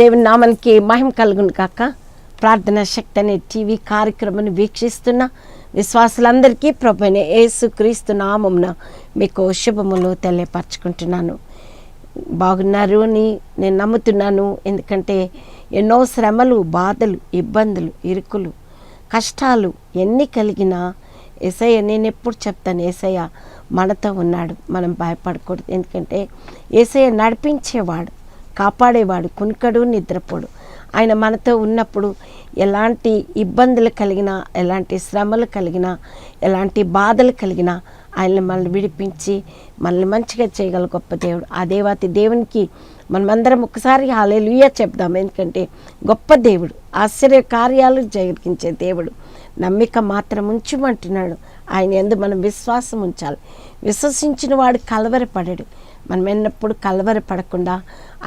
దేవుని నామానికి మహిమ కలుగును కాక. ప్రార్థనా శక్తి అనే టీవీ కార్యక్రమాన్ని వీక్షిస్తున్న విశ్వాసులందరికీ ప్రభువైన యేసుక్రీస్తు నామమున మీకు శుభములు తెలియపరచుకుంటున్నాను. బాగున్నారు అని నేను నమ్ముతున్నాను. ఎందుకంటే ఎన్నో శ్రమలు, బాధలు, ఇబ్బందులు, ఇరుకులు, కష్టాలు ఎన్ని కలిగినా యేసయ్య, నేను ఎప్పుడు చెప్తాను, యేసయ్య మనతో ఉన్నాడు, మనం భయపడకూడదు. ఎందుకంటే యేసయ్య నడిపించేవాడు, కాపాడేవాడు, కునుకడు, నిద్రపోడు. ఆయన మనతో ఉన్నప్పుడు ఎలాంటి ఇబ్బందులు కలిగినా, ఎలాంటి శ్రమలు కలిగినా, ఎలాంటి బాధలు కలిగినా ఆయన్ని మనల్ని విడిపించి మనల్ని మంచిగా చేయగల గొప్ప దేవుడు. ఆ దేవాతి దేవునికి మనమందరం ఒకసారి హల్లెలూయా చెప్దాం. ఎందుకంటే గొప్ప దేవుడు, ఆశ్చర్య కార్యాలు జరిగించే దేవుడు. నమ్మిక మాత్రం ఉంచమంటున్నాడు. ఆయన యందు మనం విశ్వాసం ఉంచాలి. విశ్వసించిన వాడు కలవరపడడు. మనం ఎన్నప్పుడు కలవరపడకుండా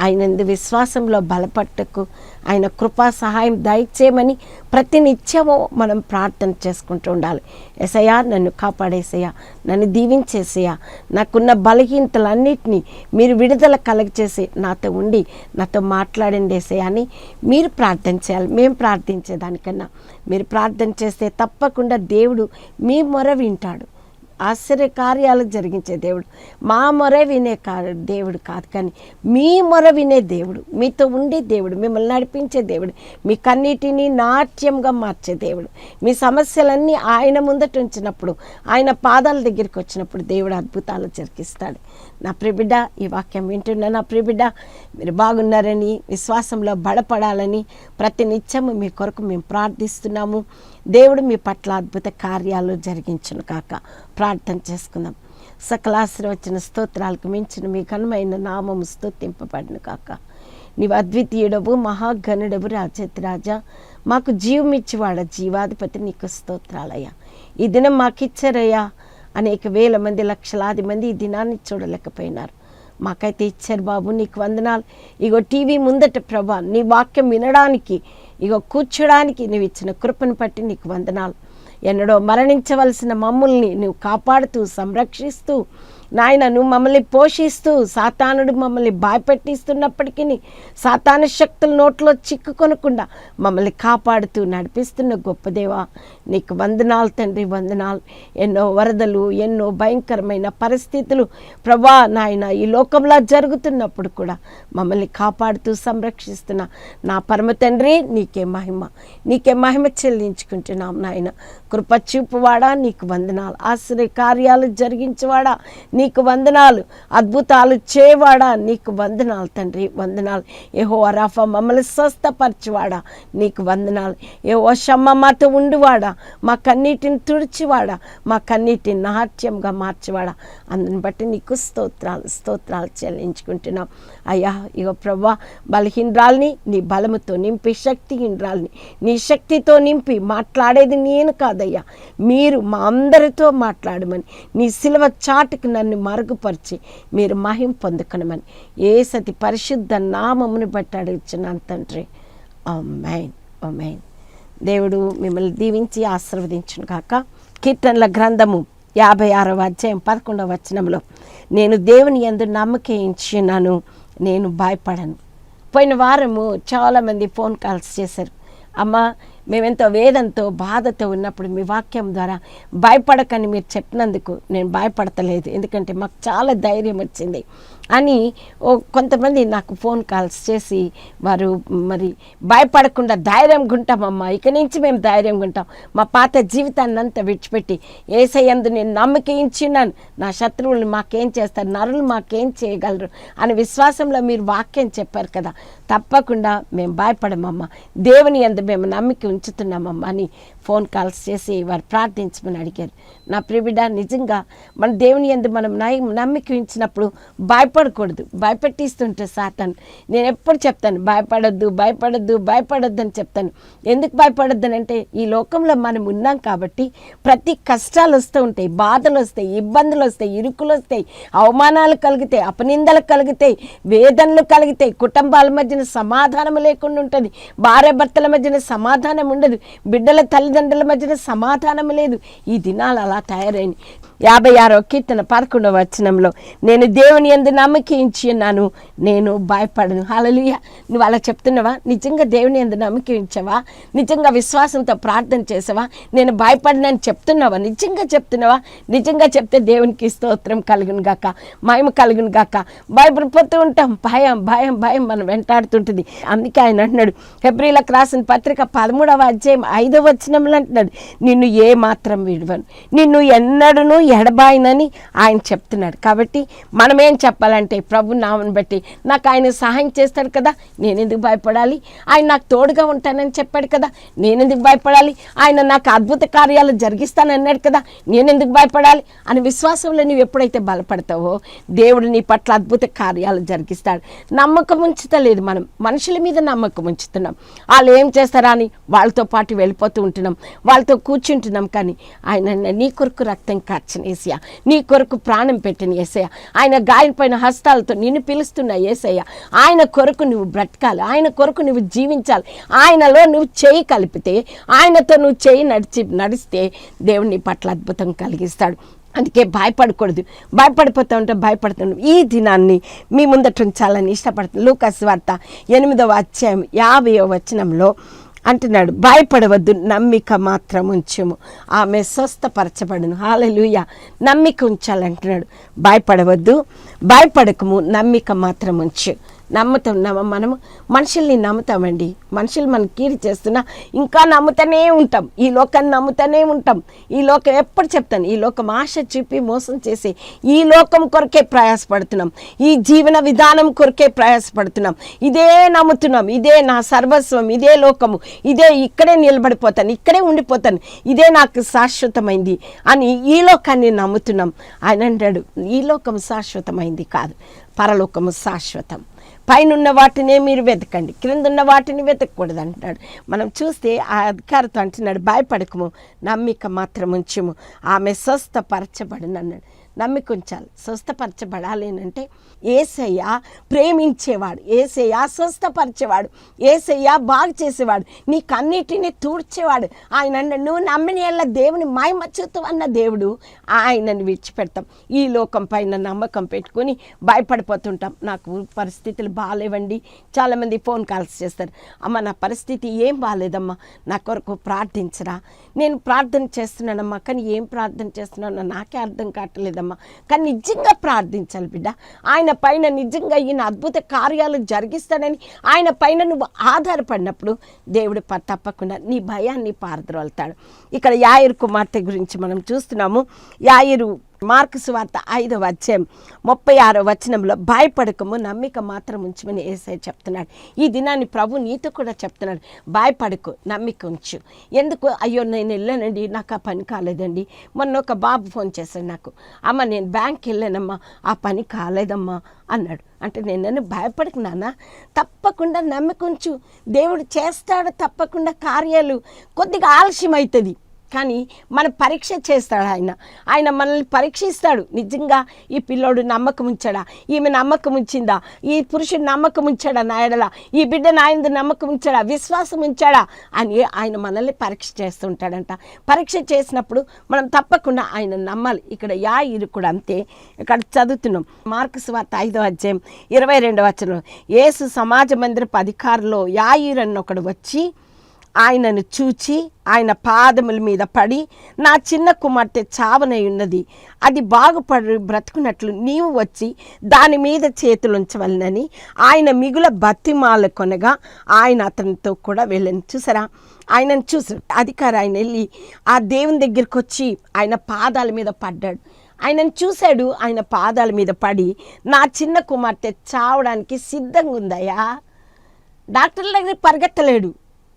ఆయన యందు విశ్వాసంలో బలపట్టకు ఆయన కృపా సహాయం దయచేయమని ప్రతినిత్యము మనం ప్రార్థన చేసుకుంటూ ఉండాలి. యేసయ్యా నన్ను కాపాడేసయ్యా, నన్ను దీవించేసయ్యా, నాకున్న బలహీనతలన్నిటినీ మీరు విడుదల కలగచేసి నాతో ఉండి నాతో మాట్లాడండి యేసయ్యా అని మీరు ప్రార్థన చేయాలి. మేము ప్రార్థించేదానికన్నా మీరు ప్రార్థన చేస్తే తప్పకుండా దేవుడు మీ మొర వింటాడు. ఆశ్చర్య కార్యాలు జరిగించే దేవుడు. మా మొర వినే దేవుడు కాదు, కానీ మీ మొర వినే దేవుడు, మీతో ఉండే దేవుడు, మిమ్మల్ని నడిపించే దేవుడు, మీ కన్నీటిని నాట్యంగా మార్చే దేవుడు. మీ సమస్యలన్నీ ఆయన ముందట ఉంచినప్పుడు, ఆయన పాదాల దగ్గరికి వచ్చినప్పుడు దేవుడు అద్భుతాలు జరిగిస్తాడు. నా ప్రియబిడ్డ, ఈ వాక్యం వింటున్నా నా ప్రియబిడ్డ, మీరు బాగున్నారని, విశ్వాసంలో బలపడాలని ప్రతినిత్యము మీ కొరకు మేము ప్రార్థిస్తున్నాము. దేవుడు మీ పట్ల అద్భుత కార్యాలు జరిగించును కాక. ప్రార్థన చేసుకుందాం. సకల ఆశీర్వచన స్తోత్రాలకు మించిన మీ ఘనమైన నామము స్తుతింపబడును కాక. నీవు అద్వితీయుడవు, మహాగణుడవు, రాజతి రాజా, మాకు జీవమిచ్చివాడ, జీవాధిపతి, నీకు స్తోత్రాలయ్యా. ఈ దినం మాకు ఇచ్చారయ్యా. అనేక వేల మంది, లక్షలాది మంది ఈ దినాన్ని చూడలేకపోయినారు. మాకైతే ఇచ్చారు బాబు, నీకు వందనాలు. ఇగో టీవీ ముందట ప్రభా నీ వాక్యం వినడానికి, ఇగో కూర్చోడానికి నువ్వు ఇచ్చిన కృపను బట్టి నీకు వందనాలు. ఎన్నడో మరణించవలసిన మమ్మల్ని నువ్వు కాపాడుతూ, సంరక్షిస్తూ, నాయన నువ్వు మమ్మల్ని పోషిస్తూ, సాతానుడు మమ్మల్ని భయపెట్టిస్తున్నప్పటికీ సాతాను శక్తుల నోట్లో చిక్కుకొనకుండా మమ్మల్ని కాపాడుతూ నడిపిస్తున్న గొప్ప దేవా, నీకు వందనాలు తండ్రి, వందనాలు. ఎన్నో వరదలు, ఎన్నో భయంకరమైన పరిస్థితులు ప్రభా నాయన ఈ లోకంలో జరుగుతున్నప్పుడు కూడా మమ్మల్ని కాపాడుతూ సంరక్షిస్తున్న నా పరమ తండ్రి, నీకే మహిమ, నీకే మహిమ చెల్లించుకుంటున్నాం నాయన. కృప చూపువాడా నీకు వందనాలు. ఆశ్చర్య కార్యాలు జరిగించేవాడా నీకు వందనాలు. అద్భుతాలు చేయవాడా నీకు వందనాలు తండ్రి, వందనాలు. యెహోవా రాఫా మమ్మల్ని స్వస్థపరచువాడా నీకు వందనాలు. యెహోవా షమ్మా మాతో ఉండివాడా, మా కన్నీటిని తుడిచివాడా, మా కన్నీటిని నాట్యంగా మార్చివాడా, అందుని బట్టి నీకు స్తోత్రాలు, స్తోత్రాలు చెల్లించుకుంటున్నాం అయ్యా. ఇగో ప్రభా, బలహీనరాల్ని నీ బలముతో నింపి, శక్తిహీనరాల్ని నీ శక్తితో నింపి, మాట్లాడేది నేను కాదయ్యా, మీరు మా అందరితో మాట్లాడమని, నీ సిలువ చాటుకు నన్ను మరుగుపరిచి మీరు మహిమ పొందుకొనమని యేసతి పరిశుద్ధ నామమును బట్టి అడుగుచున్నాను తండ్రి. ఆమేన్, ఆమేన్. దేవుడు మిమ్మల్ని దీవించి ఆశీర్వదించును కాక. కీర్తనల గ్రంథము 56వ అధ్యాయం 11వ వచనంలో, నేను దేవుని యందు నమ్మకం ఉంచుచున్నాను, నేను భయపడను. పోయిన వారము చాలామంది ఫోన్ కాల్స్ చేశారు. అమ్మ, మేమెంతో వేదంతో బాధతో ఉన్నప్పుడు మీ వాక్యం ద్వారా భయపడకని మీరు చెప్పినందుకు నేను భయపడతలేదు, ఎందుకంటే మాకు చాలా ధైర్యం వచ్చింది అని కొంతమంది నాకు ఫోన్ కాల్స్ చేసి వారు మరి భయపడకుండా ధైర్యంగా ఉంటామమ్మా, ఇక నుంచి మేము ధైర్యంగా ఉంటాం, మా పాత జీవితాన్ని అంతా విడిచిపెట్టి యేసయ్యందు నేను నమ్మకించున్నాను, నా శత్రువులు మాకేం చేస్తారు, నరులు మాకేం చేయగలరు అని విశ్వాసంలో మీరు వాక్యం చెప్పారు కదా. తప్పకుండా మేము భయపడమమ్మా, దేవుని యందు మేము నమ్మిక ఉంచుతున్నామమ్మా అని ఫోన్ కాల్స్ చేసి వారు ప్రార్థించమని అడిగారు. నా ప్రియబిడ్డ, నిజంగా మన దేవుని యందు మనం నమ్మిక ఉంచినప్పుడు భయపడకూడదు. భయపెట్టిస్తుంటే సాతాను, నేను ఎప్పుడు చెప్తాను భయపడొద్దు, భయపడొద్దు, భయపడొద్దు అని చెప్తాను. ఎందుకు భయపడొద్దు అంటే ఈ లోకంలో మనం ఉన్నాం కాబట్టి ప్రతి కష్టాలు వస్తూ ఉంటాయి, బాధలు వస్తాయి, ఇబ్బందులు వస్తాయి, ఇరుకులు వస్తాయి, అవమానాలు కలుగుతాయి, అపనిందలు కలుగుతాయి, వేదనలు కలుగుతాయి, కుటుంబాల మధ్యన సమాధానం లేకుండా ఉంటుంది, భార్య భర్తల మధ్యన సమాధానం ఉండదు, బిడ్డల తల్లిదండ్రులు తల్లిదండ్రుల మధ్యన సమాధానం లేదు. ఈ దినాలు అలా తయారైంది. 56వ కీర్తన 11వ వచనంలో, నేను దేవుని యందు నమ్మకం ఉన్నాను, నేను భయపడను. హల్లెలూయా. నువ్వు అలా చెప్తున్నావా? నిజంగా దేవుని యందు నమ్మకం ఉంచావా? నిజంగా విశ్వాసంతో ప్రార్థన చేసావా? నేను భయపడనని చెప్తున్నావా? నిజంగా చెప్తున్నావా? నిజంగా చెప్తే దేవునికి స్తోత్రం కలుగును గాక, మహిమ కలుగును గాక. భయపడిపోతూ ఉంటాం. భయం భయం భయం మనం వెంటాడుతుంటుంది. అందుకే ఆయన అంటున్నాడు, హెబ్రీలకు రాసిన పత్రిక 13వ అధ్యాయం 5వ వచనంలో అంటున్నాడు, నిన్ను ఏ మాత్రం విడువను, నిన్ను ఎన్నడూ ఎడబాయినని ఆయన చెప్తున్నాడు. కాబట్టి మనం ఏం చెప్పాలంటే, ప్రభు నామని బట్టి నాకు ఆయన సహాయం చేస్తాడు కదా, నేను ఎందుకు భయపడాలి? ఆయన నాకు తోడుగా ఉంటానని చెప్పాడు కదా, నేను ఎందుకు భయపడాలి? ఆయన నాకు అద్భుత కార్యాలు జరిగిస్తానన్నాడు కదా, నేను ఎందుకు భయపడాలి అని విశ్వాసంలో నువ్వు ఎప్పుడైతే బలపడతావో దేవుడు నీ పట్ల అద్భుత కార్యాలు జరిగిస్తాడు. నమ్మకం ఉంచుతలేదు, మనం మనుషుల మీద నమ్మకం ఉంచుతున్నాం. వాళ్ళు ఏం చేస్తారా అని వాళ్ళతో పాటు వెళ్ళిపోతూ ఉంటున్నాం, వాళ్ళతో కూర్చుంటున్నాం. కానీ ఆయన నీ కొరకు రక్తం కార్చిన యేసయ్య, నీ కొరకు ప్రాణం పెట్టిన యేసయ్య, ఆయన గాయపైన హస్తాలతో నిన్ను పిలుస్తున్న యేసయ్య, ఆయన కొరకు నువ్వు బ్రతకాలి, ఆయన కొరకు నువ్వు జీవించాలి. ఆయనలో నువ్వు చేయి కలిపితే, ఆయనతో నువ్వు చేయి నడిస్తే దేవుడు నీ పట్ల అద్భుతం కలిగిస్తాడు. అందుకే భయపడకూడదు. భయపడిపోతూ ఉంటే భయపడుతున్నాం. ఈ దినాన్ని మీ ముందట ఉంచాలని ఇష్టపడుతున్నాను. లూకాసు వార్త 8వ అధ్యాయం 50వ వచనంలో అంటున్నాడు, భయపడవద్దు, నమ్మిక మాత్రం ఉంచుము, ఆమె స్వస్థపరచబడును. హల్లెలూయా. నమ్మిక ఉంచాలంటున్నాడు. భయపడవద్దు, భయపడకము, నమ్మిక మాత్రం ఉంచు. నమ్ముతాం. మనము మనుషుల్ని నమ్ముతామండి. మనుషులు మనకి కీడు చేస్తున్నా ఇంకా నమ్ముతూనే ఉంటాం. ఈ లోకాన్ని నమ్ముతూనే ఉంటాం. ఈ లోకం ఎప్పుడు చెప్తాను, ఈ లోకం ఆశ చూపి మోసం చేసి ఈ లోకం కొరకే ప్రయాసపడుతున్నాం, ఈ జీవన విధానం కొరకే ప్రయాసపడుతున్నాం. ఇదే నమ్ముతున్నాం, ఇదే నా సర్వస్వం, ఇదే లోకము, ఇదే ఇక్కడే నిలబడిపోతాను, ఇక్కడే ఉండిపోతాను, ఇదే నాకు శాశ్వతమైంది అని ఈ లోకాన్ని నమ్ముతున్నాం. ఆయన అంటాడు, ఈ లోకం శాశ్వతమైంది కాదు, పరలోకము శాశ్వతం. పైనున్న వాటినే మీరు వెతకండి, క్రిందున్న వాటిని వెతకూడదు అంటున్నాడు. మనం చూస్తే ఆ అధికారితో అంటున్నాడు, భయపడకము, నమ్మిక మాత్రం ఉంచుము, ఆమె స్వస్థపరచబడును అన్నాడు. నమ్మిక ఉంచాలి. స్వస్థపరచబడాలి అంటే యేసయ్య ప్రేమించేవాడు, యేసయ్య స్వస్థపరిచేవాడు, యేసయ్య బాగు చేసేవాడు, నీకన్నిటినీ తూడ్చేవాడు. ఆయన నువ్వు నమ్మిన యెడల దేవుని మహిమచ్యుతు అన్న దేవుడు ఆయనను విడిచిపెడతాం. ఈ లోకం పైన నమ్మకం పెట్టుకొని భయపడిపోతుంటాం. నాకు పరిస్థితులు బాగాలేవండి. చాలామంది ఫోన్ కాల్స్ చేస్తారు, అమ్మ నా పరిస్థితి ఏం బాగాలేదమ్మా, నా కొరకు ప్రార్థించరా. నేను ప్రార్థన చేస్తున్నానమ్మా, కానీ ఏం ప్రార్థన చేస్తున్నానో నాకే అర్థం కావట్లేదమ్మా. కానీ నిజంగా ప్రార్థించాలి బిడ్డ. ఆయన పైన నిజంగా ఈయన అద్భుత కార్యాలు జరిగిస్తాడని ఆయన పైన నువ్వు ఆధారపడినప్పుడు దేవుడు తప్పకుండా నీ భయాన్ని పారద్రోలుతాడు. ఇక్కడ యాయిరు కుమార్తె గురించి మనం చూస్తున్నాము. యాయిరు మార్కు సువార్త 5వ అధ్యాయం 36వ వచనంలో, భయపడకము, నమ్మిక మాత్రం ఉంచమని యేసయ్య చెప్తున్నాడు. ఈ దినాన్ని ప్రభు నీతో కూడా చెప్తున్నాడు, భయపడకు, నమ్మిక ఉంచు. ఎందుకు? అయ్యో నేను వెళ్ళానండి, నాకు ఆ పని కాలేదండి. మొన్న ఒక బాబు ఫోన్ చేశాడు నాకు, అమ్మ నేను బ్యాంక్కి వెళ్ళానమ్మా, ఆ పని కాలేదమ్మా అన్నాడు. అంటే నేను భయపడకు నాన్న, తప్పకుండా నమ్మిక ఉంచు, దేవుడు చేస్తాడు తప్పకుండా కార్యాలు. కొద్దిగా ఆలస్యం అవుతుంది కానీ మన పరీక్ష చేస్తాడు ఆయన. ఆయన మనల్ని పరీక్షిస్తాడు. నిజంగా ఈ పిల్లోడు నమ్మకం ఉంచాడా, ఈమె నమ్మకం ఉంచిందా, ఈ పురుషుడు నమ్మకం ఉంచాడా నా ఎడల, ఈ బిడ్డ నాయనది నమ్మకం ఉంచాడా, విశ్వాసం ఉంచాడా అని ఆయన మనల్ని పరీక్ష చేస్తుంటాడంట. పరీక్ష చేసినప్పుడు మనం తప్పకుండా ఆయన నమ్మాలి. ఇక్కడ యాయిరు కూడా అంతే. ఇక్కడ చదువుతున్నాం మార్కు సువార్త 5వ అధ్యాయం 22వ వచనం, యేసు సమాజ మందిరపు అధికారులో యాయిరు అన్న ఒకడు వచ్చి ఆయనను చూచి ఆయన పాదముల మీద పడి, నా చిన్న కుమార్తె చావనై ఉన్నది, అది బాగుపడి బ్రతుకున్నట్లు నీవు వచ్చి దాని మీద చేతులుంచవలనని ఆయన మిగుల బతిమాల కొనగా ఆయన అతనితో కూడా వెళ్ళని. చూసారా, ఆయనను చూసాడు అధికారి. ఆయన వెళ్ళి ఆ దేవుని దగ్గరికి వచ్చి ఆయన పాదాల మీద పడ్డాడు. ఆయనను చూశాడు, ఆయన పాదాల మీద పడి, నా చిన్న కుమార్తె చావడానికి సిద్ధంగా ఉందయ్యా. డాక్టర్ల దగ్గర పరిగెత్తలేడు,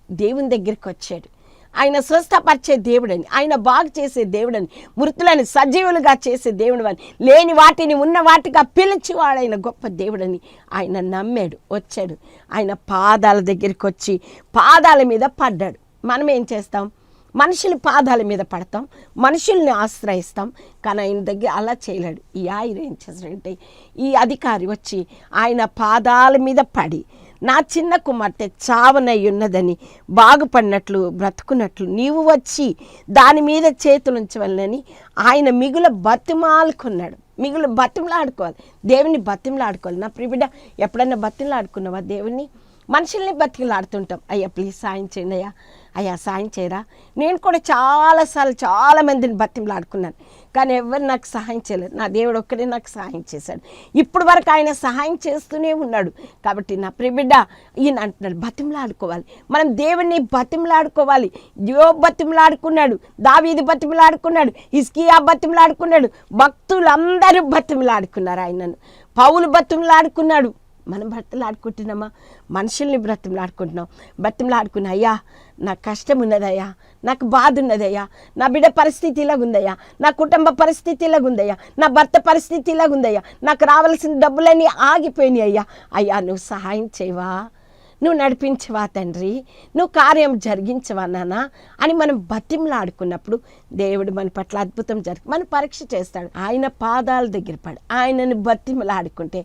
దేవుని దగ్గరికి వచ్చాడు. ఆయన స్వస్థపరిచే దేవుడని, ఆయన బాగు చేసే దేవుడని, మృతులని సజీవులుగా చేసే దేవుడు అని, లేని వాటిని ఉన్న వాటిగా పిలిచివాడైన గొప్ప దేవుడని ఆయన నమ్మాడు. వచ్చాడు, ఆయన పాదాల దగ్గరికి వచ్చి పాదాల మీద పడ్డాడు. మనం ఏం చేస్తాం? మనుషుల పాదాల మీద పడతాం, మనుషుల్ని ఆశ్రయిస్తాం. కానీ ఆయన దగ్గర అలా చేయలేడు. ఈ ఆయన ఏం చేస్తాడంటే, ఈ అధికారి వచ్చి ఆయన పాదాల మీద పడి, నా చిన్న కుమార్తె చావనై ఉన్నదని బాగుపడినట్లు బ్రతుకున్నట్లు నీవు వచ్చి దాని మీద చేతులుంచవలనని ఆయన మిగుల బతిమాలుకున్నాడు. మిగులు బతిమలాడుకోవాలి, దేవుని బతిమలాడుకోవాలి. నా ప్రియబిడ్డ, ఎప్పుడైనా బతిమలాడుకున్నావా దేవుని? మనుషుల్ని బతికిలాడుతుంటాం, అయ్యా ప్లీజ్ సాయం చేయండి, అయ్యా సాయం చేయరా. నేను కూడా చాలాసార్లు చాలామందిని బతిమలాడుకున్నాను, కానీ ఎవరు నాకు సహాయం చేయలేదు. నా దేవుడు ఒక్కడే నాకు సహాయం చేశాడు. ఇప్పుడు వరకు ఆయన సహాయం చేస్తూనే ఉన్నాడు. కాబట్టి నా ప్రియబిడ్డ, ఈయన అంటున్నాడు బతిమలాడుకోవాలి. మనం దేవుణ్ణి బతిమలాడుకోవాలి. యోబు బతిమలాడుకున్నాడు, దావీదు బతిమలాడుకున్నాడు, హిజ్కియా బతిమలాడుకున్నాడు, భక్తులందరూ బతిమలాడుకున్నారు ఆయనను. పౌలు బతిమలాడుకున్నాడు. మనం బ్రతిమలాడుకుంటున్నామా? మనుషుల్ని బ్రతిమలాడుకున్నా, అయ్యా నాకు కష్టం ఉన్నదయ్యా, నాకు బాధ ఉన్నదయ్యా, నా బిడ్డ పరిస్థితి ఇలాగుందయ్యా, నా కుటుంబ పరిస్థితి ఇలాగుందయ్యా, నా భర్త పరిస్థితి ఇలాగుందయ్యా, నాకు రావాల్సిన డబ్బులన్నీ ఆగిపోయినాయి అయ్యా, అయ్యా నువ్వు సహాయం చేయవా, నువ్వు నడిపించవా తండ్రి, నువ్వు కార్యం జరిగించవా నాన్న అని మనం బతిమలాడుకున్నప్పుడు దేవుడు మన పట్ల అద్భుతం మన పరీక్ష చేస్తాడు. ఆయన పాదాల దగ్గర పడి ఆయనను బతిమలాడుకుంటే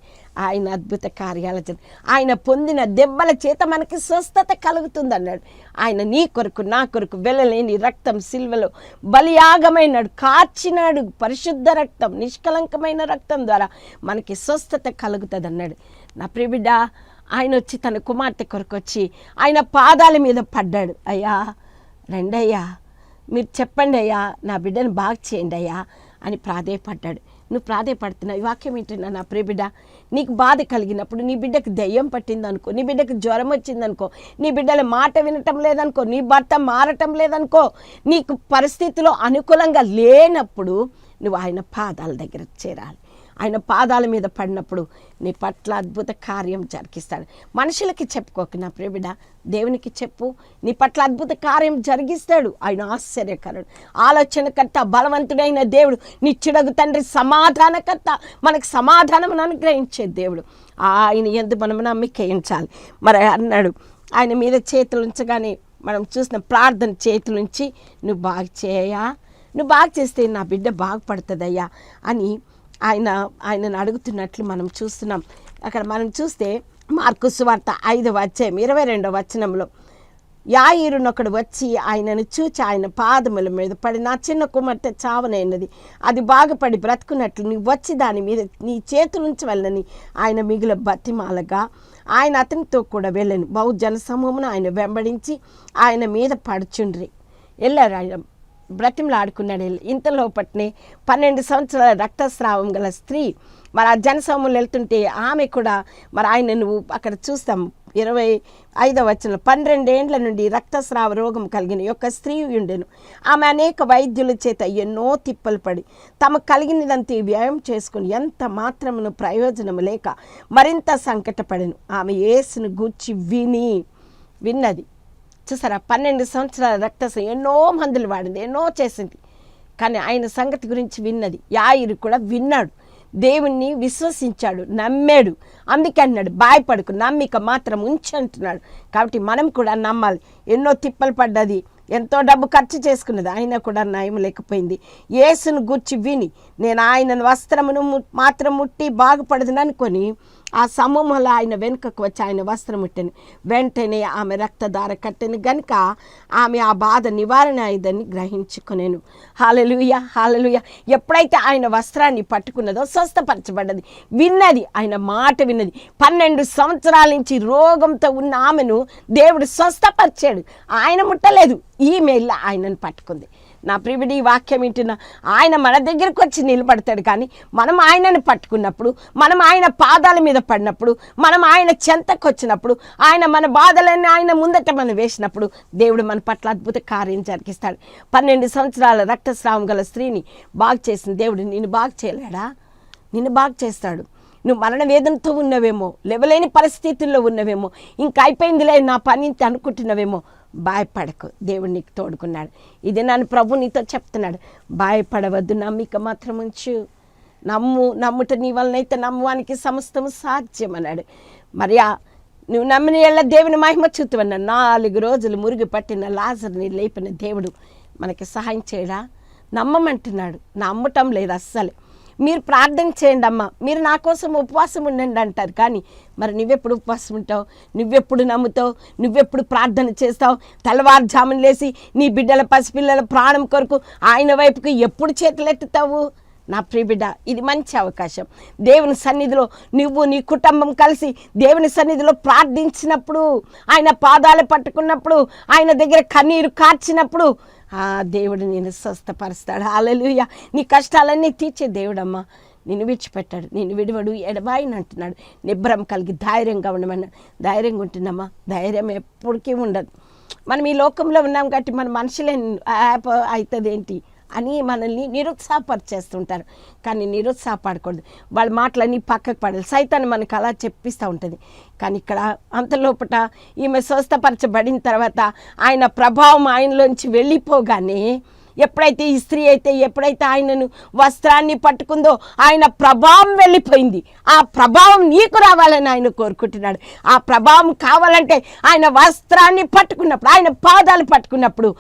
ఆయన అద్భుత కార్యాలు ఆయన పొందిన దెబ్బల చేత మనకి స్వస్థత కలుగుతుంది అన్నాడు. ఆయన నీ కొరకు నా కొరకు వెళ్ళలేని రక్తం సిల్వలో బలియాగమైనాడు, కార్చినాడు. పరిశుద్ధ రక్తం, నిష్కలంకమైన రక్తం ద్వారా మనకి స్వస్థత కలుగుతుంది అన్నాడు. నా ప్రియబిడ్డ, ఆయన వచ్చి తన కుమార్తె కొరకు వచ్చి ఆయన పాదాల మీద పడ్డాడు. అయ్యా రండయ్యా, మీరు చెప్పండి అయ్యా, నా బిడ్డను బాగా చేయండి అయ్యా అని ప్రాధేయపడ్డాడు. నువ్వు ప్రాధేయపడుతున్నావు. ఈ వాక్యం ఏంటన్నా నా ప్రియబిడ్డ, నీకు బాధ కలిగినప్పుడు, నీ బిడ్డకు దెయ్యం పట్టిందనుకో, నీ బిడ్డకు జ్వరం వచ్చిందనుకో, నీ బిడ్డల మాట వినటం లేదనుకో, నీ భర్త మారటం లేదనుకో, నీకు పరిస్థితిలో అనుకూలంగా లేనప్పుడు నువ్వు ఆయన పాదాల దగ్గర చేరాలి. ఆయన పాదాల మీద పడినప్పుడు నీ పట్ల అద్భుత కార్యం జరిగిస్తాడు. మనుషులకి చెప్పుకోక నా ప్రియబిడ్డ, దేవునికి చెప్పు, నీ పట్ల అద్భుత కార్యం జరిగిస్తాడు. ఆయన ఆశ్చర్యకరుడు, ఆలోచనకర్త, బలవంతుడైన దేవుడు, నిత్యుడగు తండ్రి, సమాధానకర్త, మనకు సమాధానం అనుగ్రహించే దేవుడు. ఆయన యందు మనం నమ్మిక ఉంచాలి. మరి అన్నాడు, ఆయన మీద చేతులు ఉంచగానే మనం చూసిన ప్రార్థన చేతులుంచి నువ్వు బాగు చేయా, నువ్వు బాగు చేస్తే నా బిడ్డ బాగుపడుతుందయ్యా అని ఆయనను అడుగుతున్నట్లు మనం చూస్తున్నాం. అక్కడ మనం చూస్తే మార్కు సువార్త 5వ అధ్యాయం 22వ వచనంలో యాయిరునొకడు వచ్చి ఆయనను చూచి ఆయన పాదముల మీద పడి, నా చిన్న కుమార్తె చావనైనది, అది బాగుపడి బ్రతుకున్నట్లు నువ్వు వచ్చి దాని మీద నీ చేతులుంచవలనని ఆయన మిగుల బతిమాలగా ఆయన అతనితో కూడా వెళ్ళాను. బహుజన సమూహమును ఆయన వెంబడించి ఆయన మీద పడుచుండ్రి. వెళ్ళారు, ఆయన బ్రతిమలాడుకున్నాడు. ఇంతలోపట్నే 12 సంవత్సరాల రక్తస్రావం గల స్త్రీ మరి ఆ జనసమూహంలో వెళ్తుంటే ఆమె కూడా మరి ఆయన నువ్వు అక్కడ చూస్తాం 25వ వచనంలో 12 ఏండ్ల నుండి రక్తస్రావ రోగం కలిగిన యొక్క స్త్రీ ఉండెను. ఆమె అనేక వైద్యుల చేత ఎన్నో తిప్పలు పడి తమకు కలిగినదంతా వ్యయం చేసుకుని ఎంత మాత్రమును ప్రయోజనము లేక మరింత సంకటపడెను. ఆమె యేసును గూర్చి విన్నది. చూసారా, 12 సంవత్సరాల రక్తస్రావం, ఎన్నో మందులు వాడింది, ఎన్నో చేసింది, కానీ ఆయన సంగతి గురించి విన్నది. యాయిరు కూడా విన్నాడు, దేవుణ్ణి విశ్వసించాడు, నమ్మాడు. అందుకే అన్నాడు, భయపడకు, నమ్మిక మాత్రం ఉంచి అంటున్నాడు. కాబట్టి మనం కూడా నమ్మాలి. ఎన్నో తిప్పలు పడ్డది, ఎంతో డబ్బు ఖర్చు చేసుకున్నది, అయినా కూడా నయం లేకపోయింది. యేసును గూర్చి విని నేను ఆయన వస్త్రమును మాత్రం ముట్టి బాగుపడదును అనుకొని ఆ సమూహంలో ఆయన వెనుకకు వచ్చి ఆయన వస్త్రం ముట్టని వెంటనే ఆమె రక్తధార కట్టెను గనుక ఆమె ఆ బాధ నివారణ అయిందని గ్రహించుకునేను. హల్లెలూయా, హల్లెలూయా. ఎప్పుడైతే ఆయన వస్త్రాన్ని పట్టుకున్నదో స్వస్థపరచబడ్డది, విన్నది, ఆయన మాట విన్నది. 12 సంవత్సరాల నుంచి రోగంతో ఉన్న ఆమెను దేవుడు స్వస్థపరిచాడు. ఆయన ముట్టలేదు, ఈమె ఆయనను పట్టుకుంది. నా ప్రియబిడ్డ, ఈ వాక్యం వింటున్నా, ఆయన మన దగ్గరకు వచ్చి నిలబడతాడు. కానీ మనం ఆయనను పట్టుకున్నప్పుడు, మనం ఆయన పాదాల మీద పడినప్పుడు, మనం ఆయన చెంతకు వచ్చినప్పుడు, ఆయన మన బాధలన్నీ ఆయన ముందట మనం వేసినప్పుడు దేవుడు మన పట్ల అద్భుత కార్యం జరిగిస్తాడు. 12 సంవత్సరాల రక్తస్రావం గల స్త్రీని బాగు చేసిన దేవుడు నిన్ను బాగు చేయలేడా? నిన్ను బాగు చేస్తాడు. నువ్వు మరణ వేదనతో ఉన్నవేమో, లేవలేని పరిస్థితుల్లో ఉన్నవేమో, ఇంకా అయిపోయిందిలే నా పని అనుకుంటున్నవేమో, భయపడకు, దేవుడు నీకు తోడుకున్నాడు. ఇది నన్ను ప్రభు నీతో చెప్తున్నాడు, భయపడవద్దు, నమ్మిక మాత్రం ఉంచు. నమ్ముట నీ వలనైతే నమ్మువానికి సమస్తము సాధ్యం అన్నాడు. మరి నువ్వు నమ్మిన ఎళ్ళ దేవుని మహిమ చూతువన్నా. 4 రోజులు మురిగి పట్టిన లాజరుని లేపిన దేవుడు మనకి సహాయం చేయడా? నమ్మమంటున్నాడు, నమ్మటం లేదు అస్సలు. మీరు ప్రార్థన చేయండి అమ్మా, మీరు నా కోసం ఉపవాసం ఉండండి అంటారు. కానీ మరి నువ్వెప్పుడు ఉపవాసం ఉంటావు? నువ్వెప్పుడు నమ్ముతావు? నువ్వెప్పుడు ప్రార్థన చేస్తావు? తెల్లవారుజామున లేసి నీ బిడ్డల పసిపిల్లల ప్రాణం కొరకు ఆయన వైపుకి ఎప్పుడు చేతులెత్తుతావు? నా ప్రియబిడ్డ, ఇది మంచి అవకాశం. దేవుని సన్నిధిలో నువ్వు నీ కుటుంబం కలిసి దేవుని సన్నిధిలో ప్రార్థించినప్పుడు, ఆయన పాదాలు పట్టుకున్నప్పుడు, ఆయన దగ్గర కన్నీరు కార్చినప్పుడు దేవుడు నేను స్వస్థపరుస్తాడు. హల్లెలూయా. నీ కష్టాలన్నీ తీర్చే దేవుడమ్మా. నిన్ను విడిచిపెట్టాడు, నిన్ను విడివడు ఎడబాయిని అంటున్నాడు. నిబ్బరం కలిగి ధైర్యంగా ఉండమన్నాడు. ధైర్యంగా ఉంటున్నామా? ధైర్యం ఎప్పటికీ ఉండదు. మనం ఈ లోకంలో ఉన్నాం కాబట్టి మన మనుషులే అవుతుంది ఏంటి అని మనల్ని నిరుత్సాహపరిచేస్తుంటారు. కానీ నిరుత్సాహపడకూడదు. వాళ్ళ మాటలన్నీ పక్కకు పడాలి. సైతాన్ని మనకు అలా చెప్పిస్తూ ఉంటుంది. కానీ ఇక్కడ అంతలోపట ఈమె స్వస్థపరచబడిన తర్వాత ఆయన ప్రభావం ఆయనలోంచి వెళ్ళిపోగానే, ఎప్పుడైతే ఈ స్త్రీ అయితే ఎప్పుడైతే ఆయనను వస్త్రాన్ని పట్టుకుందో ఆయన ప్రభావం వెళ్ళిపోయింది. ఆ ప్రభావం నీకు రావాలని ఆయన కోరుకుంటున్నాడు. ఆ ప్రభావం కావాలంటే ఆయన వస్త్రాన్ని పట్టుకున్నప్పుడు, ఆయన పాదాలు పట్టుకున్నప్పుడు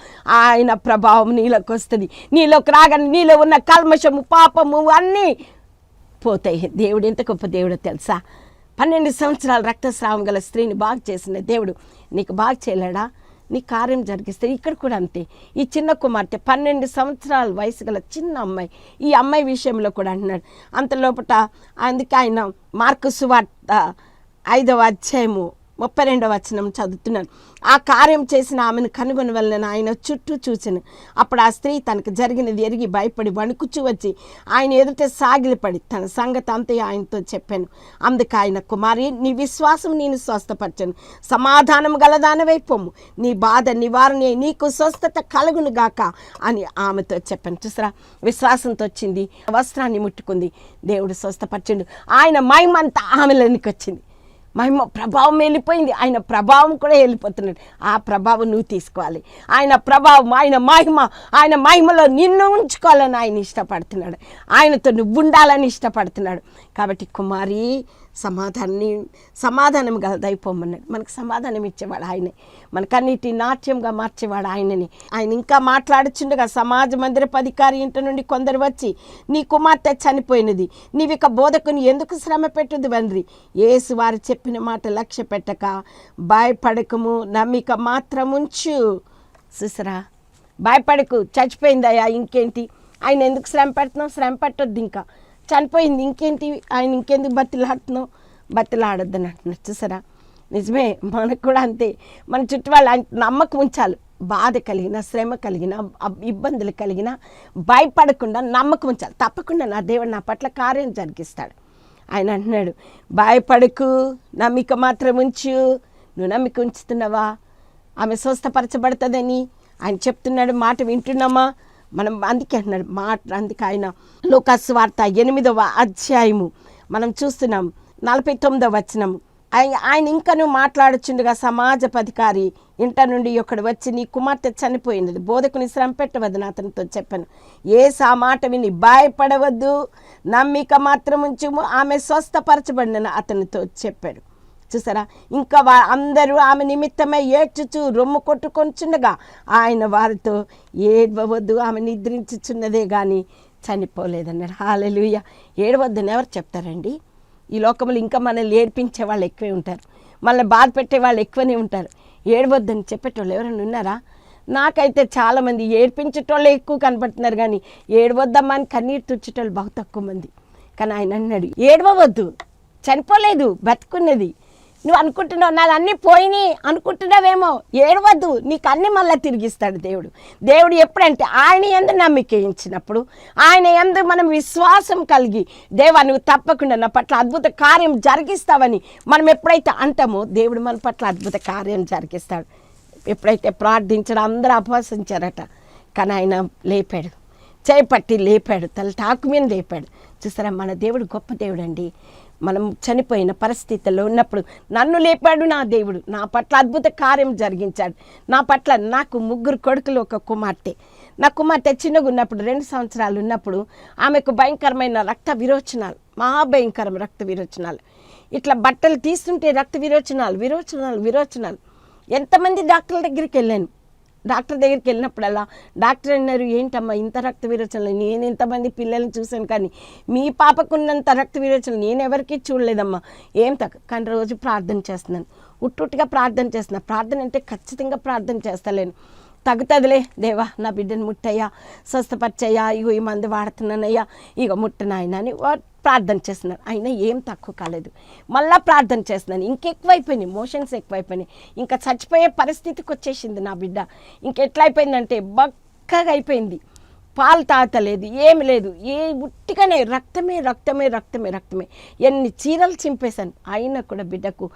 ఆయన ప్రభావం నీలోకి వస్తుంది. నీలోకి రాగానే నీలో ఉన్న కల్మషము, పాపము అన్నీ పోతాయి. దేవుడు ఎంత గొప్ప దేవుడో తెలుసా? 12 సంవత్సరాల రక్తస్రావం గల స్త్రీని బాగు చేసిన దేవుడు నీకు బాగు చేయలేడా? నీ కార్యం జరిగిస్తే ఇక్కడ కూడా అంతే. ఈ చిన్న కుమార్తె 12 సంవత్సరాల వయసు గల చిన్న అమ్మాయి, ఈ అమ్మాయి విషయంలో కూడా అంటున్నాడు. అంతలోపట అందుకే ఆయన మార్కు సువార్త 5వ అధ్యాయము 32వ వచనం చదువుతున్నాను. ఆ కార్యం చేసిన ఆమెను కనుగొని వలన ఆయన చుట్టూ చూచెను. అప్పుడు ఆ స్త్రీ తనకు జరిగినది ఎరిగి భయపడి వణుకుచూ వచ్చి ఆయన ఎదుట సాగిలపడి తన సంగతి అంతా ఆయనతో చెప్పాను. అందుకు ఆయన, కుమారి, నీ విశ్వాసం నేను స్వస్థపరచను, సమాధానం గలదానవై పొమ్ము, నీ బాధ నివారణ, నీకు స్వస్థత కలుగును గాక అని ఆమెతో చెప్పాను. చూసారా, విశ్వాసంతో వచ్చింది, వస్త్రాన్ని ముట్టుకుంది, దేవుడు స్వస్థపరచండు. ఆయన మహిమంతా ఆమెలోనికి వచ్చింది. మహిమ ప్రభావం వెళ్ళిపోయింది. ఆయన ప్రభావం కూడా వెళ్ళిపోతున్నాడు. ఆ ప్రభావం నువ్వు తీసుకోవాలి. ఆయన ప్రభావం, ఆయన మహిమలో నిన్ను ఉంచుకోవాలని ఆయన ఇష్టపడుతున్నాడు. ఆయనతో నువ్వు ఉండాలని ఇష్టపడుతున్నాడు. కాబట్టి కుమారి, సమాధానం గలదైపోమన్నాడు. మనకు సమాధానం ఇచ్చేవాడు ఆయనే. మనకన్నిటి నాట్యంగా మార్చేవాడు ఆయనని. ఆయన ఇంకా మాట్లాడుచుండగా సమాజ మందిరపు అధికారి ఇంటి నుండి కొందరు వచ్చి, నీ కుమార్తె చనిపోయినది, నీవిక బోధకుని ఎందుకు శ్రమ పెట్టుదు వండ్రి. యేసు వారు చెప్పిన మాట లక్ష్య పెట్టక భయపడకము, నమ్మిక మాత్రం ఉంచు. చూసరా, భయపడకు, చచ్చిపోయిందయ్యా, ఇంకేంటి, ఆయన ఎందుకు శ్రమ పెడుతున్నావు? శ్రమ పెట్టొద్దు, ఇంకా చనిపోయింది, ఇంకేంటి, ఆయన ఇంకెందుకు బతిలాడుతున్నావు? బతిలాడొద్దు అని అంటున్నారు. చూసారా, నిజమే. మనకు కూడా అంతే. మన చుట్టూ వాళ్ళు నమ్మకం ఉంచాలి. బాధ కలిగిన, శ్రమ కలిగిన, ఇబ్బందులు కలిగిన భయపడకుండా నమ్మకం ఉంచాలి. తప్పకుండా నా దేవుడు నా పట్ల కార్యం జరిగిస్తాడు. ఆయన అంటున్నాడు, భయపడకు, నమ్మిక మాత్రం ఉంచు. నువ్వు నమ్మిక ఉంచుతున్నావా? ఆమె స్వస్థపరచబడుతుందని ఆయన చెప్తున్నాడు. మాట వింటున్నామా? మనం అందుకే అంటున్నాడు మాట. అందుకే ఆయన లూకాసు వార్త 8వ అధ్యాయము మనం చూస్తున్నాం 49వ వచనము. ఆయన ఇంకనూ మాట్లాడుచుండగా సమాజపధికారి ఇంట నుండి ఒకడు వచ్చి, నీ కుమార్తె చనిపోయినది, బోధకుని శ్రమ పెట్టవద్దని అతనితో చెప్పాను. ఏసు ఆ మాట విని, భయపడవద్దు, నమ్మిక మాత్రం ఉంచుము, ఆమె స్వస్థపరచబడినని అతనితో చెప్పాడు. చూసారా, ఇంకా అందరూ ఆమె నిమిత్తమై ఏడ్చుచు రొమ్ము కొట్టుకొంచుండగా ఆయన వారితో, ఏడవద్దు, ఆమె నిద్రించుచున్నదే కానీ చనిపోలేదన్నాడు. హల్లెలూయా. ఏడవద్దని ఎవరు చెప్తారండి? ఈ లోకంలో ఇంకా మనల్ని ఏడ్పించే వాళ్ళు ఎక్కువే ఉంటారు, మనల్ని బాధ పెట్టే వాళ్ళు ఎక్కువనే ఉంటారు. ఏడవద్దని చెప్పేటోళ్ళు ఎవరైనా ఉన్నారా? నాకైతే చాలామంది ఏడ్పించేటోళ్ళే ఎక్కువ కనపడుతున్నారు, కానీ ఏడవద్దమ్మా అని కన్నీరు తుడిచేటోళ్ళు బహు తక్కువ మంది. కానీ ఆయన అన్నాడు, ఏడవద్దు, చనిపోలేదు, బతుకున్నది. నువ్వు అనుకుంటున్నావు నాది అన్నీ పోయినాయి అనుకుంటున్నావేమో, ఏడవద్దు, నీకు అన్నీ మళ్ళీ తిరిగిస్తాడు దేవుడు. దేవుడు ఎప్పుడంటే ఆయన యందు నమ్మిక ఉంచినప్పుడు, ఆయన యందు మనం విశ్వాసం కలిగి, దేవా నువ్వు తప్పకుండా నా పట్ల అద్భుత కార్యం జరిగిస్తావని మనం ఎప్పుడైతే అంటామో, దేవుడు మన పట్ల అద్భుత కార్యం జరిగిస్తాడు. ఎప్పుడైతే ప్రార్థించడం అందరూ అపహసించారట, కానీ ఆయన లేపాడు, చేపట్టి లేపాడు, తల టాకు మీద లేపాడు. చూసారా, మన దేవుడు గొప్ప దేవుడు అండి. మనం చనిపోయిన పరిస్థితుల్లో ఉన్నప్పుడు నన్ను లేపాడు నా దేవుడు, నా పట్ల అద్భుత కార్యం జరిగించాడు. నా పట్ల నాకు 3 కొడుకులు, 1 కుమార్తె. నా కుమార్తె చిన్నగా ఉన్నప్పుడు 2 సంవత్సరాలు ఉన్నప్పుడు ఆమెకు భయంకరమైన రక్త విరోచనాలు, మహాభయంకరం రక్త విరోచనాలు. ఇట్లా బట్టలు తీస్తుంటే రక్త విరోచనాలు. ఎంతమంది డాక్టర్ల దగ్గరికి వెళ్ళాను, డాక్టర్ దగ్గరికి వెళ్ళినప్పుడల్లా డాక్టర్ అన్నారు, ఏంటమ్మా ఇంత రక్త విరోచనలు, నేను ఇంతమంది పిల్లల్ని చూశాను కానీ మీ పాపకున్నంత రక్త విరోచనలు నేను ఎవరికీ చూడలేదమ్మా, ఏం కానీ రోజు ప్రార్థన చేస్తున్నాను, ఉట్టుగా ప్రార్థన చేస్తున్నాను. ప్రార్థన అంటే ఖచ్చితంగా ప్రార్థన చేస్తలేను. తగ్గుతుందిలే దేవా, నా బిడ్డను ముట్టయ్యా, స్వస్థపరిచయ్యా, ఇగో ఈ మందు వాడుతున్నానయ్యా, ఇగో ముట్టనాయన అని ప్రార్థన చేస్తున్నాను. అయినా ఏం తక్కువ కాలేదు. మళ్ళీ ప్రార్థన చేస్తున్నాను, ఇంకెక్కువైపోయినాయి, మోషన్స్ ఎక్కువైపోయినాయి, ఇంకా చచ్చిపోయే పరిస్థితికి వచ్చేసింది నా బిడ్డ. ఇంకెట్లా అయిపోయిందంటే బక్కగా అయిపోయింది, పాలు తాగలేదు, ఏమి లేదు, ఉట్టిగానే రక్తమే రక్తమే రక్తమే రక్తమే. ఎన్ని చీరలు చింపేశాను, అయినా కూడా బిడ్డకు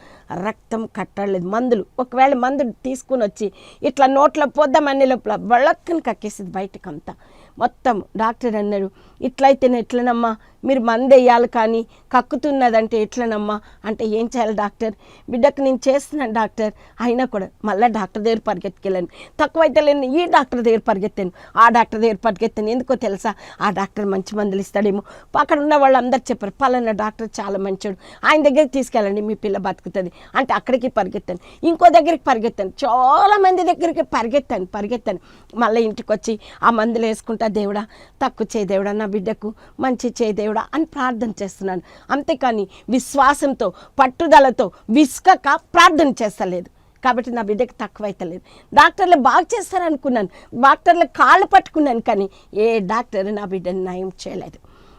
రక్తం కట్టలేదు. మందులు ఒకవేళ మందులు తీసుకుని వచ్చి ఇట్లా నోట్లో పోద్దామని లోపల వళ్ళక్కని కక్కేసింది బయటకంతా మొత్తం. డాక్టర్ అన్నారు, ఇట్లయితేనే ఎట్లనమ్మా, మీరు మందు వేయాలి కానీ కక్కుతున్నదంటే ఎట్లనమ్మా అంటే, ఏం చేయాలి డాక్టర్, బిడ్డకు నేను చేస్తున్నాను డాక్టర్. అయినా కూడా మళ్ళీ డాక్టర్ దగ్గర పరిగెత్తుకెళ్ళాను, తక్కువైతే లేని ఈ డాక్టర్ దగ్గర పరిగెత్తాను, ఆ డాక్టర్ దగ్గర పరిగెత్తాను. ఎందుకో తెలుసా, ఆ డాక్టర్ మంచి మందులు ఇస్తాడేమో. అక్కడ ఉన్న వాళ్ళు అందరు చెప్పారు, పలానా డాక్టర్ చాలా మంచోడు, ఆయన దగ్గరికి తీసుకెళ్ళండి మీ పిల్ల బతుకుతుంది అంటే అక్కడికి పరిగెత్తాను, ఇంకో దగ్గరికి పరిగెత్తాను, చాలా మంది దగ్గరికి పరిగెత్తాను. మళ్ళీ ఇంటికి వచ్చి ఆ మందులు వేసుకుంటా, దేవుడా తక్కువ చేయి దేవుడా, నా బిడ్డకు మంచి చేయి దేవుడా అని ప్రార్థన చేస్తున్నాను. అంతేకాని విశ్వాసంతో పట్టుదలతో విసుకక ప్రార్థన చేస్తలేదు. కాబట్టి నా బిడ్డకు తక్కువైతలేదు. డాక్టర్లు బాగా చేస్తారనుకున్నాను, డాక్టర్లు కాళ్ళు పట్టుకున్నాను, కానీ ఏ డాక్టర్ నా బిడ్డను నయం చేయలేదు.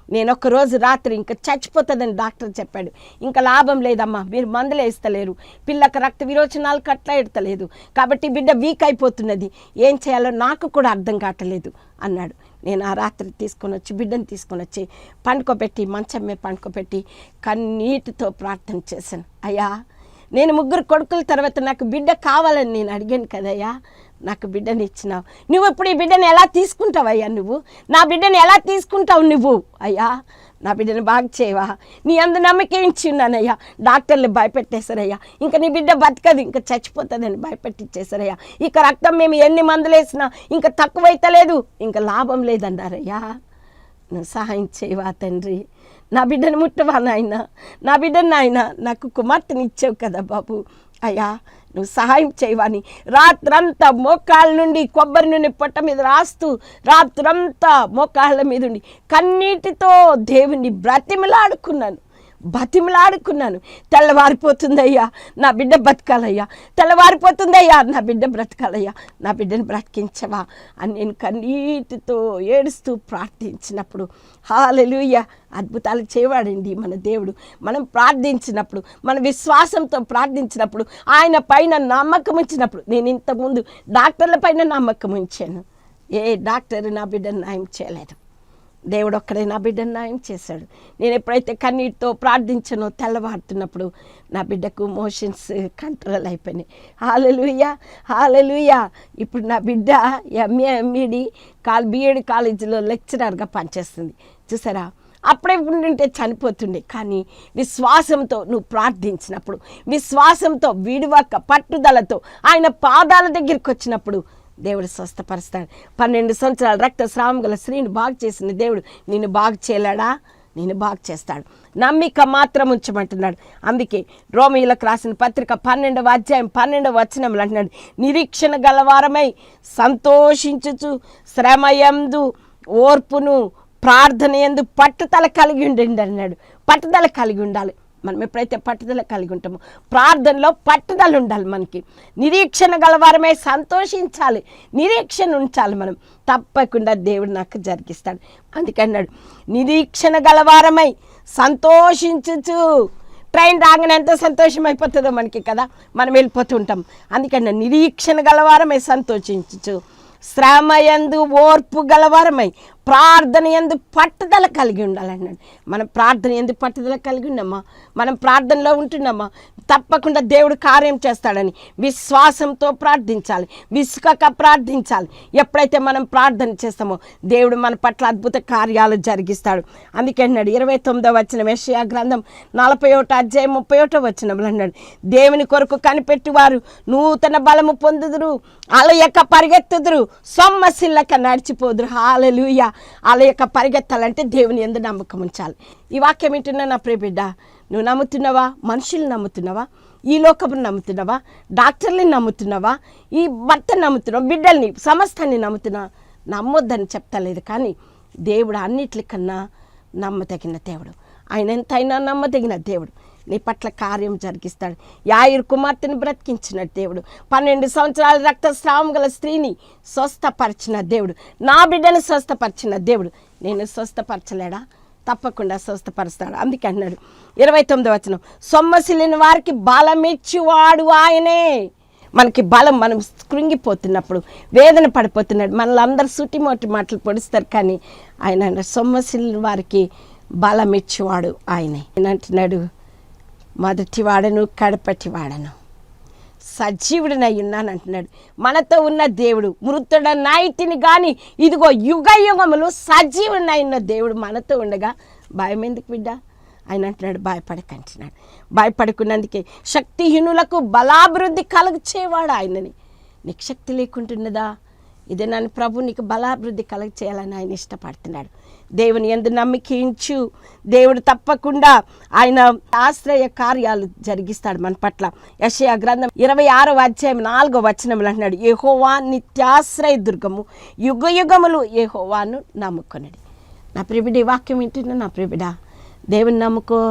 నేను ఒక్కరోజు రాత్రి ఇంకా చచ్చిపోతుందని డాక్టర్ చెప్పాడు, ఇంకా లాభం లేదమ్మా, మీరు మందులు వేస్తలేరు, పిల్లకు రక్త విరోచనాలు కట్లా ఎడతలేదు, కాబట్టి బిడ్డ వీక్ అయిపోతున్నది, ఏం చేయాలో నాకు కూడా అర్థం కావట్లేదు అన్నాడు. నేను ఆ రాత్రి బిడ్డను తీసుకొని వచ్చి పండుకోబెట్టి మంచం మీద పండుకోబెట్టి కన్నీటితో ప్రార్థన చేశాను. అయ్యా, నేను 3 కొడుకుల తర్వాత నాకు బిడ్డ కావాలని నేను అడిగాను కదయ్యా, నాకు బిడ్డని ఇచ్చినావు, నువ్వు ఇప్పుడు ఈ బిడ్డను ఎలా తీసుకుంటావయ్యా, నువ్వు నా బిడ్డను ఎలా తీసుకుంటావు నువ్వు, అయ్యా నా బిడ్డను బాగా చేయవా, నీ అందు నమ్మకం ఇచ్చిన్నానయ్యా. డాక్టర్లు భయపెట్టేశారయ్యా, ఇంకా నీ బిడ్డ బతకదు, ఇంకా చచ్చిపోతుందని భయపెట్టించేశారయ్యా. ఇక రక్తం మేము ఎన్ని మందులు వేసినా ఇంకా తక్కువైతలేదు, ఇంకా లాభం లేదన్నారయ్యా. నువ్వు సహాయం చేయవా తండ్రి, నా బిడ్డను ముట్టవా నాయన, నా బిడ్డను నాయన, నాకు కుమార్తెని ఇచ్చావు కదా బాబు, అయ్యా నువ్వు సహాయం చేయవని రాత్రంతా మోకాళ్ళ నుండి కొబ్బరి నుండి పొట్ట మీద రాస్తూ రాత్రంతా మోకాళ్ళ మీద ఉండి కన్నీటితో దేవుణ్ణి బతిమలాడుకున్నాను. తెల్లవారిపోతుందయ్యా నా బిడ్డ బతకాలయ్యా, తెల్లవారిపోతుందయ్యా నా బిడ్డ బ్రతకాలయ్యా, నా బిడ్డను బ్రతికించవా అని నేను కన్నీటితో ఏడుస్తూ ప్రార్థించినప్పుడు హల్లెలూయా అద్భుతాలు చేయవాడండి మన దేవుడు. మనం ప్రార్థించినప్పుడు, మన విశ్వాసంతో ప్రార్థించినప్పుడు, ఆయన పైన నమ్మకం ఉంచినప్పుడు, నేను ఇంతకుముందు డాక్టర్ల పైన నమ్మకం ఉంచాను, ఏ డాక్టర్ నా బిడ్డను నయం చేయలేదు, దేవుడు ఒక్కడే నా బిడ్డను నయం చేశాడు. నేను ఎప్పుడైతే కన్నీటితో ప్రార్థించానో తెల్లవారుతున్నప్పుడు నా బిడ్డకు మోషన్స్ కంట్రోల్ అయిపోయినాయి. హల్లెలూయా. ఇప్పుడు నా బిడ్డ ఎంఏ బీఎడ్ కాలేజీలో లెక్చరర్గా పనిచేస్తుంది. చూసారా, అప్పుడే ఉండింటే చనిపోతుండే, కానీ విశ్వాసంతో నువ్వు ప్రార్థించినప్పుడు, విశ్వాసంతో విడువక పట్టుదలతో ఆయన పాదాల దగ్గరికి వచ్చినప్పుడు దేవుడు స్వస్థపరుస్తాడు. 12 సంవత్సరాల రక్తస్రావం గల స్త్రీని బాగు చేసిన దేవుడు నిన్ను బాగు చేయలేడా? నేను బాగు చేస్తాడు. నమ్మిక మాత్రం ఉంచమంటున్నాడు. అందుకే రోమీయులకు రాసిన పత్రిక 12వ అధ్యాయం 12వ వచనంలో అంటున్నాడు, నిరీక్షణ గలవారమై సంతోషించుచు శ్రమయందు ఓర్పును ప్రార్థన యందు పట్టుదల కలిగి ఉండండి అన్నాడు. పట్టుదల కలిగి ఉండాలి. మనం ఎప్పుడైతే పట్టుదల కలిగి ఉంటామో, ప్రార్థనలో పట్టుదల ఉండాలి మనకి. నిరీక్షణ గలవారమై సంతోషించాలి, నిరీక్షణ ఉంచాలి. మనం తప్పకుండా దేవుడు నాకు జరిగిస్తాడు. అందుకన్నాడు, నిరీక్షణ గలవారమై సంతోషించుచు. ట్రైన్ రాగానే ఎంత సంతోషం అయిపోతుందో మనకి కదా, మనం వెళ్ళిపోతుంటాం. అందుకన్నా నిరీక్షణ గలవారమై సంతోషించుచు శ్రమయందు ఓర్పు గలవారమై ప్రార్థన యందు పట్టుదల కలిగి ఉండాలన్నాడు. మనం ప్రార్థన యందు పట్టుదల కలిగి ఉన్నామా, మనం ప్రార్థనలో ఉంటున్నామా, తప్పకుండా దేవుడు కార్యం చేస్తాడని విశ్వాసంతో ప్రార్థించాలి, విసుకక ప్రార్థించాలి. ఎప్పుడైతే మనం ప్రార్థన చేస్తామో దేవుడు మన పట్ల అద్భుత కార్యాలు జరిగిస్తాడు. అందుకే అన్నాడు 29వ వచనం యెషయా గ్రంథం 41వ అధ్యాయం 31వ వచనంలో అన్నాడు, దేవుని కొరకు కనిపెట్టువారు నూతన బలము పొందుదురు, అలయక పరిగెత్తుదురు, సొమ్మసిల్లక నడిచిపోదురు. హల్లెలూయా. అలయక పరిగెత్తాలంటే దేవుని యందు నమ్మకం ఉంచాలి. ఈ వాక్యం వింటున్నా నా ప్రియ బిడ్డ, నువ్వు నమ్ముతున్నావా? మనుషులు నమ్ముతున్నావా? ఈ లోకమును నమ్ముతున్నావా? డాక్టర్ని నమ్ముతున్నావా? ఈ భర్త నమ్ముతున్నావా? బిడ్డల్ని, సమస్తాన్ని నమ్ముతున్నా? నమ్మొద్దని చెప్తలేదు, కానీ దేవుడు అన్నిటికన్నా నమ్మదగిన దేవుడు. ఆయన ఎంతైనా నమ్మదగిన దేవుడు. నీ పట్ల కార్యం జరిగిస్తాడు. యాయిరు కుమార్తెను బ్రతికించిన దేవుడు, 12 సంవత్సరాల రక్తస్రావం గల స్త్రీని స్వస్థపరిచిన దేవుడు, నా బిడ్డను స్వస్థపరిచిన దేవుడు. నేను స్వస్థపరచలేడా? తప్పకుండా స్వస్థపరుస్తాడు. అందుకే అన్నాడు 29వ వచనం, సొమ్మసిల్లిన వారికి బలమిచ్చువాడు ఆయనే. మనకి బలం, మనం కృంగిపోతున్నప్పుడు, వేదన పడిపోతున్నాడు, మనల్ని అందరూ సుటిమోటి మాటలు పొడుస్తారు, కానీ ఆయన సొమ్మసిల్లిన వారికి బలమిచ్చేవాడు ఆయనే. అంటున్నాడు, మొదటి వాడను కడపటి వాడను సజీవుడినై ఉన్నాను అంటున్నాడు. మనతో ఉన్న దేవుడు మృతుడనైతిని కానీ ఇదిగో యుగ యుగములు సజీవుడినై ఉన్న దేవుడు మనతో ఉండగా భయం ఎందుకు బిడ్డ? ఆయన అంటున్నాడు, భయపడకంటున్నాడు. భయపడుకున్నందుకే శక్తిహీనులకు బలాభివృద్ధి కలుగచేవాడు ఆయనని. నీకు శక్తి లేకుంటున్నదా? ఇదే నన్ను ప్రభు నీకు బలాభివృద్ధి కలుగ చేయాలని ఆయన ఇష్టపడుతున్నాడు. దేవుని యందు నమ్మకించు. దేవుడు తప్పకుండా ఆయన ఆశ్రయ కార్యాలు జరిగిస్తాడు మన పట్ల. యెషయా గ్రంథం 26వ అధ్యాయం 4వ వచనంలో అంటున్నాడు, యెహోవా నిత్యాశ్రయ దుర్గము, యుగ యుగములు యెహోవాను నమ్ముకొనడి. నా ప్రియబిడ్డ, వాక్యం వింటున్నా నా ప్రియబిడ్డ, దేవుని నమ్ముకో,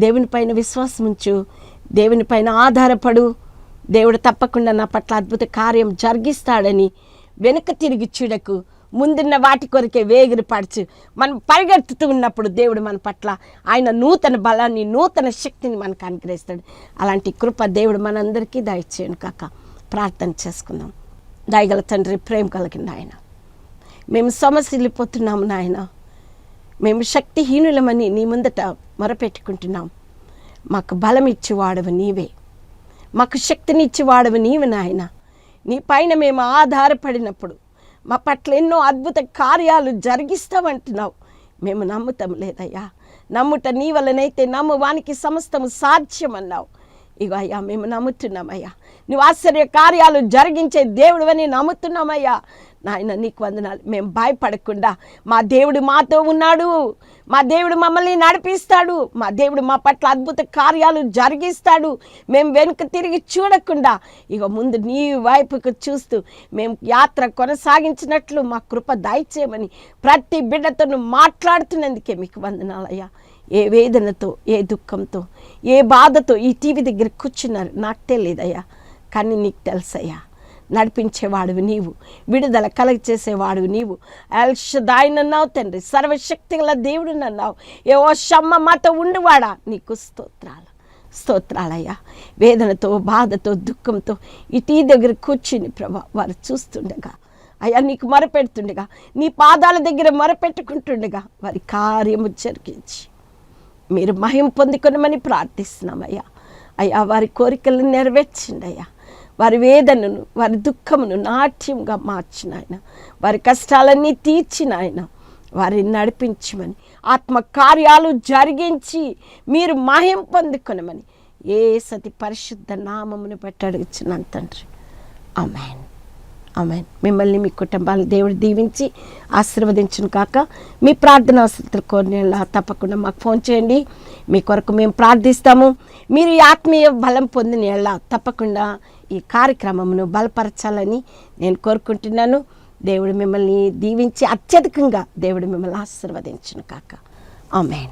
దేవుని పైన విశ్వాసం ఉంచు, దేవుని పైన ఆధారపడు. దేవుడు తప్పకుండా నా పట్ల అద్భుత కార్యం జరిగిస్తాడని వెనుక తిరిగి చూడకు. ముందున్న వాటి కొరకే వేగిరి పడచ్చు. మనం పరిగెత్తుతూ ఉన్నప్పుడు దేవుడు మన పట్ల ఆయన నూతన బలాన్ని, నూతన శక్తిని మనకు అనుగ్రహిస్తాడు. అలాంటి కృప దేవుడు మనందరికీ దయచేయను కాక. ప్రార్థన చేసుకుందాం. దయగల తండ్రి, ప్రేమ కలిగిన ఆయన, మేము సమస్యలిపోతున్నాము నాయన, మేము శక్తిహీనులమని నీ ముందట మొరపెట్టుకుంటున్నాం. మాకు బలం ఇచ్చేవాడవు నీవే, మాకు శక్తిని ఇచ్చేవాడవు నీవే నాయన. నీ పైన మేము ఆధారపడినప్పుడు మా పట్ల ఎన్నో అద్భుత కార్యాలు జరిగిస్తావంటున్నావు. మేము నమ్ముతాం లేదయ్యా. నమ్ముట నీ వలనైతే నమ్మువానికి సమస్తము సాధ్యమన్నావు. ఇగో అయ్యా, మేము నమ్ముతున్నామయ్యా. నువ్వు ఆశ్చర్య కార్యాలు జరిగించే దేవుడు అని నమ్ముతున్నామయ్యా. నాయన నీకు వందనాలు. మేము భయపడకుండా మా దేవుడు మాతో ఉన్నాడు, మా దేవుడు మమ్మల్ని నడిపిస్తాడు, మా దేవుడు మా పట్ల అద్భుత కార్యాలు జరిగిస్తాడు. మేము వెనుక తిరిగి చూడకుండా ఇక ముందు నీ వైపుకు చూస్తూ మేము యాత్ర కొనసాగించినట్లు మా కృప దయచేయమని ప్రతి బిడ్డతో మాట్లాడుతున్నందుకే మీకు వందనాలయ్యా. ఏ వేదనతో, ఏ దుఃఖంతో, ఏ బాధతో ఈ టీవీ దగ్గర కూర్చున్నారు నాకు తెలియదయ్యా, కానీ నీకు తెలుసయ్యా. నడిపించేవాడువి నీవు, విడుదల కలగచేసేవాడువి నీవు. ఎల్షదాయినన్నావు తండ్రి, సర్వశక్తి గల దేవుడు నన్నావు. ఏవో షమ్మ మాతో ఉండువాడా, నీకు స్తోత్రాలు, స్తోత్రాలయ్యా. వేదనతో, బాధతో, దుఃఖంతో ఈ టీ దగ్గర కూర్చుని ప్రభా వారు చూస్తుండగా అయ్యా, నీకు మొరపెడుతుండగా, నీ పాదాల దగ్గర మొరపెట్టుకుంటుండగా వారి కార్యము జరిగించి మీరు మహిమ పొందుకొనమని ప్రార్థిస్తున్నామయ్యా. అయ్యా, వారి కోరికలను నెరవేర్చండి అయ్యా. వారి వేదనను, వారి దుఃఖమును నాట్యంగా మార్చిన ఆయన, వారి కష్టాలన్నీ తీర్చిన ఆయన, వారిని నడిపించమని, ఆత్మ కార్యాలు జరిగించి మీరు మహిమ పొందుకొనమని యేసు పరిశుద్ధ నామమును బట్టి అడుగుచున్నాను తండ్రి. ఆమేన్, ఆమేన్. మిమ్మల్ని, మీ కుటుంబాలను దేవుడు దీవించి ఆశీర్వదించును కాక. మీ ప్రార్థన అవసరం కోరిన తప్పకుండా మాకు ఫోన్ చేయండి. మీ కొరకు మేము ప్రార్థిస్తాము. మీరు ఈ ఆత్మీయ బలం పొందిన ఎలా తప్పకుండా ఈ కార్యక్రమమును బలపరచాలని నేను కోరుకుంటున్నాను. దేవుడు మిమ్మల్ని దీవించి అత్యధికంగా దేవుడు మిమ్మల్ని ఆశీర్వదించును కాక. ఆమేన్.